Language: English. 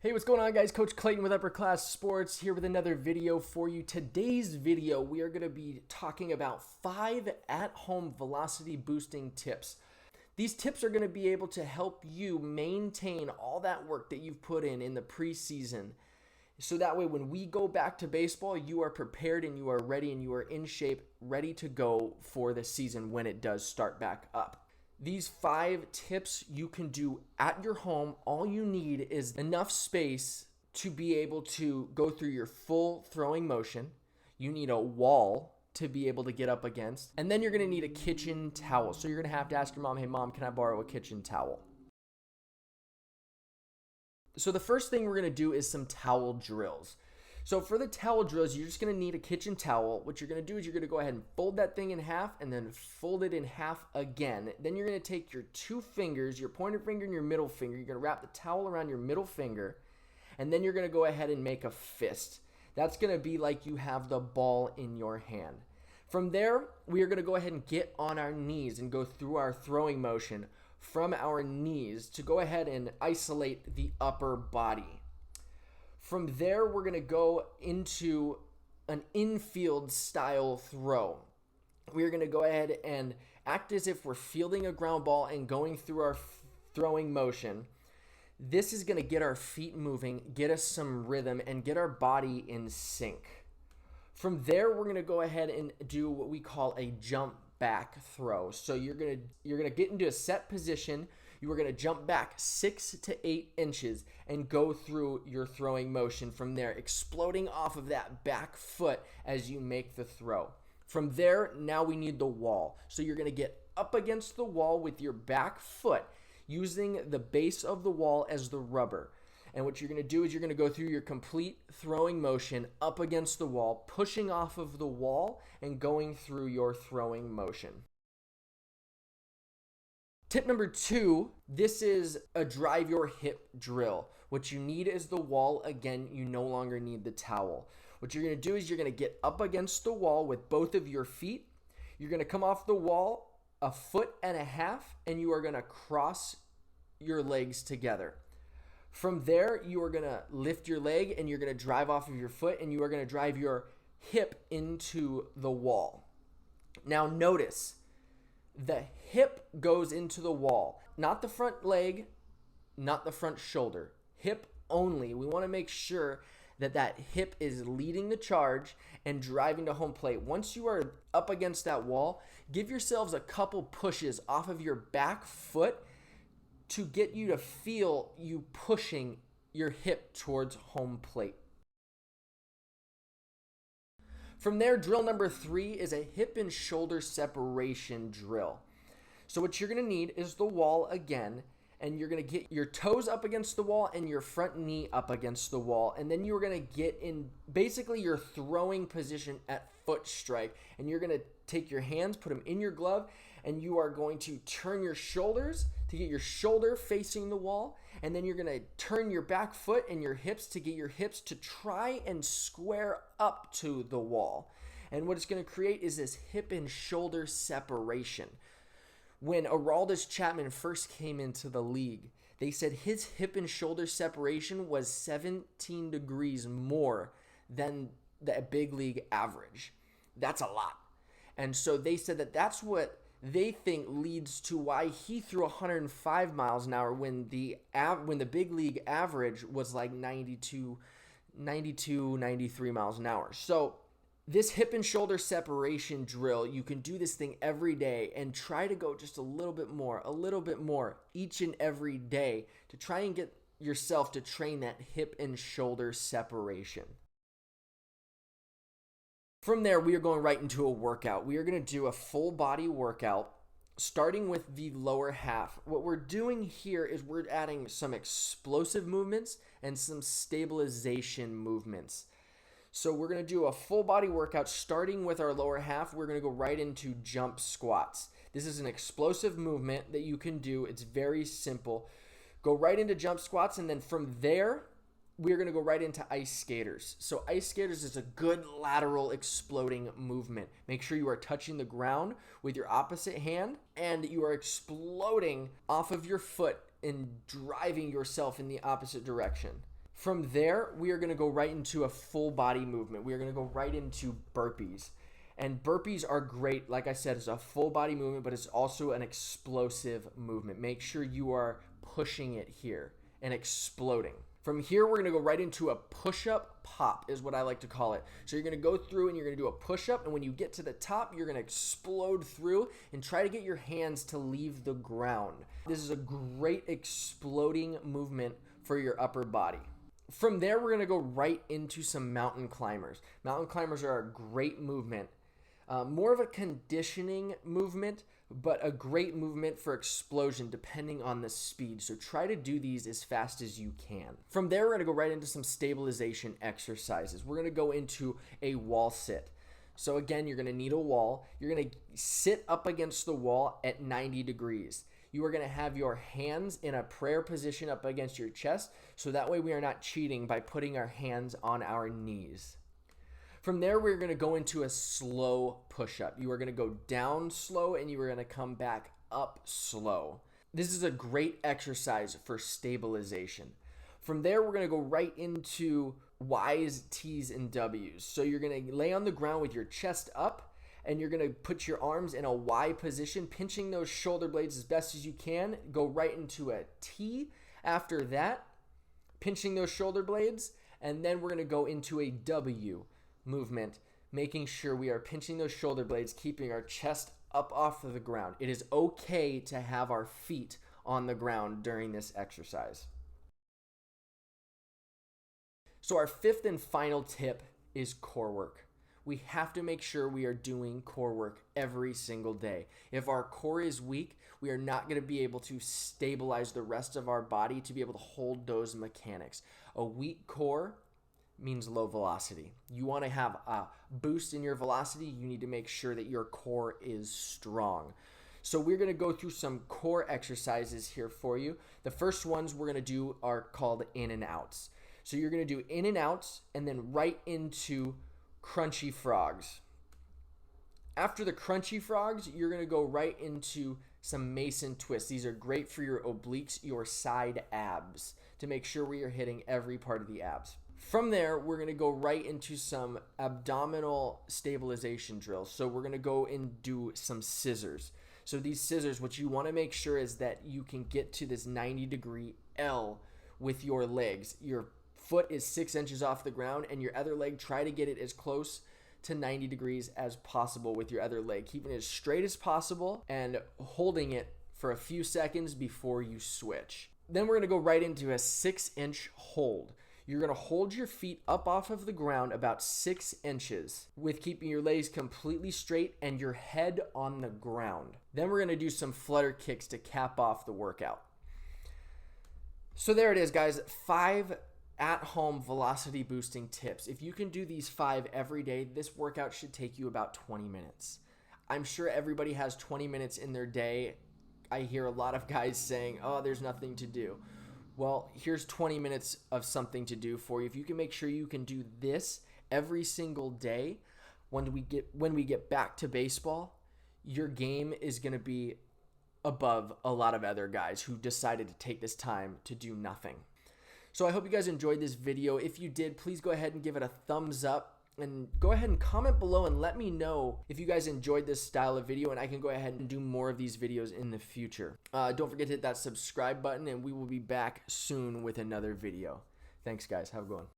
Hey, what's going on, guys? Coach Clayton with Upper Class Sports here with another video for you. Today's video, we are going to be talking about 5 at-home velocity boosting tips. These tips are going to be able to help you maintain all that work that you've put in the preseason. So that way, when we go back to baseball, you are prepared and you are ready and you are in shape, ready to go for the season when it does start back up. These 5 tips you can do at your home. All you need is enough space to be able to go through your full throwing motion. You need a wall to be able to get up against. And then you're going to need a kitchen towel. So you're going to have to ask your mom, hey, mom, can I borrow a kitchen towel? So the first thing we're going to do is some towel drills. So for the towel drills, you're just going to need a kitchen towel. What you're going to do is you're going to go ahead and fold that thing in half and then fold it in half again. Then you're going to take your 2 fingers, your pointer finger and your middle finger. You're going to wrap the towel around your middle finger, and then you're going to go ahead and make a fist. That's going to be like you have the ball in your hand. From there, we are going to go ahead and get on our knees and go through our throwing motion from our knees to go ahead and isolate the upper body. From there, we're going to go into an infield style throw. We're going to go ahead and act as if we're fielding a ground ball and going through our throwing motion. This is going to get our feet moving, get us some rhythm, and get our body in sync. From there, we're going to go ahead and do what we call a jump back throw. So you're going to get into a set position. You are going to jump back 6 to 8 inches and go through your throwing motion from there, exploding off of that back foot as you make the throw. From there, now we need the wall. So you're going to get up against the wall with your back foot, using the base of the wall as the rubber. And what you're going to do is you're going to go through your complete throwing motion up against the wall, pushing off of the wall and going through your throwing motion. Tip number 2, this is a drive your hip drill. What you need is the wall. Again, you no longer need the towel. What you're going to do is you're going to get up against the wall with both of your feet. You're going to come off the wall 1.5 feet, and you are going to cross your legs together. From there, you are going to lift your leg and you're going to drive off of your foot, and you are going to drive your hip into the wall. Now notice, the hip goes into the wall, not the front leg, not the front shoulder, hip only. We want to make sure that that hip is leading the charge and driving to home plate. Once you are up against that wall, give yourselves a couple pushes off of your back foot to get you to feel you pushing your hip towards home plate. From there, drill number 3 is a hip and shoulder separation drill. So what you're going to need is the wall again, and you're going to get your toes up against the wall and your front knee up against the wall, and then you're going to get in basically your throwing position at foot strike, and you're going to take your hands, put them in your glove, and you are going to turn your shoulders to get your shoulder facing the wall, and then you're going to turn your back foot and your hips to get your hips to try and square up to the wall. And what it's going to create is this hip and shoulder separation. When Aroldis Chapman first came into the league, they said his hip and shoulder separation was 17 degrees more than the big league average. That's a lot. And so they said that that's what they think leads to why he threw 105 miles an hour when the big league average was like 92, 93 miles an hour. So this hip and shoulder separation drill, you can do this thing every day and try to go just a little bit more each and every day to try and get yourself to train that hip and shoulder separation. From there, we are going right into a workout. We are going to do a full body workout, starting with the lower half. What we're doing here is we're adding some explosive movements and some stabilization movements. So we're going to do a full body workout starting with our lower half. We're going to go right into jump squats. This is an explosive movement that you can do. It's very simple. Go right into jump squats, and then from there, we're going to go right into ice skaters. So ice skaters is a good lateral exploding movement. Make sure you are touching the ground with your opposite hand and you are exploding off of your foot and driving yourself in the opposite direction. From there, we are going to go right into a full body movement. We are going to go right into burpees. And burpees are great. Like I said, it's a full body movement, but it's also an explosive movement. Make sure you are pushing it here and exploding. From here, we're going to go right into a push-up pop is what I like to call it. So you're going to go through and you're going to do a push-up, and when you get to the top, you're going to explode through and try to get your hands to leave the ground. This is a great exploding movement for your upper body. From there, we're going to go right into some mountain climbers. Mountain climbers are a great movement. More of a conditioning movement, but a great movement for explosion depending on the speed. So try to do these as fast as you can. From there, we're going to go right into some stabilization exercises. We're going to go into a wall sit. So again, you're going to need a wall. You're going to sit up against the wall at 90 degrees. You are going to have your hands in a prayer position up against your chest. So that way we are not cheating by putting our hands on our knees. From there, we're going to go into a slow push-up. You are going to go down slow and you are going to come back up slow. This is a great exercise for stabilization. From there, we're going to go right into Y's, T's, and W's. So you're going to lay on the ground with your chest up and you're going to put your arms in a Y position, pinching those shoulder blades as best as you can. Go right into a T after that, pinching those shoulder blades, and then we're going to go into a W movement, making sure we are pinching those shoulder blades, keeping our chest up off of the ground. It is okay to have our feet on the ground during this exercise. So our fifth and final tip is core work. We have to make sure we are doing core work every single day. If our core is weak, we are not going to be able to stabilize the rest of our body to be able to hold those mechanics. A weak core means low velocity. You want to have a boost in your velocity, you need to make sure that your core is strong. So we're going to go through some core exercises here for you. The first ones we're going to do are called in and outs. So you're going to do in and outs and then right into crunchy frogs. After the crunchy frogs, you're going to go right into some Mason twists. These are great for your obliques, your side abs, to make sure we are hitting every part of the abs. From there, we're going to go right into some abdominal stabilization drills. So we're going to go and do some scissors. So these scissors, what you want to make sure is that you can get to this 90-degree L with your legs. Your foot is 6 inches off the ground, and your other leg, try to get it as close to 90 degrees as possible with your other leg, keeping it as straight as possible and holding it for a few seconds before you switch. Then we're going to go right into a 6-inch hold. You're going to hold your feet up off of the ground about 6 inches with keeping your legs completely straight and your head on the ground. Then we're going to do some flutter kicks to cap off the workout. So there it is, guys. 5 at-home velocity boosting tips. If you can do these 5 every day, this workout should take you about 20 minutes. I'm sure everybody has 20 minutes in their day. I hear a lot of guys saying, oh, there's nothing to do. Well, here's 20 minutes of something to do for you. If you can make sure you can do this every single day, when we get back to baseball, your game is going to be above a lot of other guys who decided to take this time to do nothing. So I hope you guys enjoyed this video. If you did, please go ahead and give it a thumbs up. And go ahead and comment below and let me know if you guys enjoyed this style of video, and I can go ahead and do more of these videos in the future. Don't forget to hit that subscribe button, and we will be back soon with another video. Thanks, guys. Have a good one.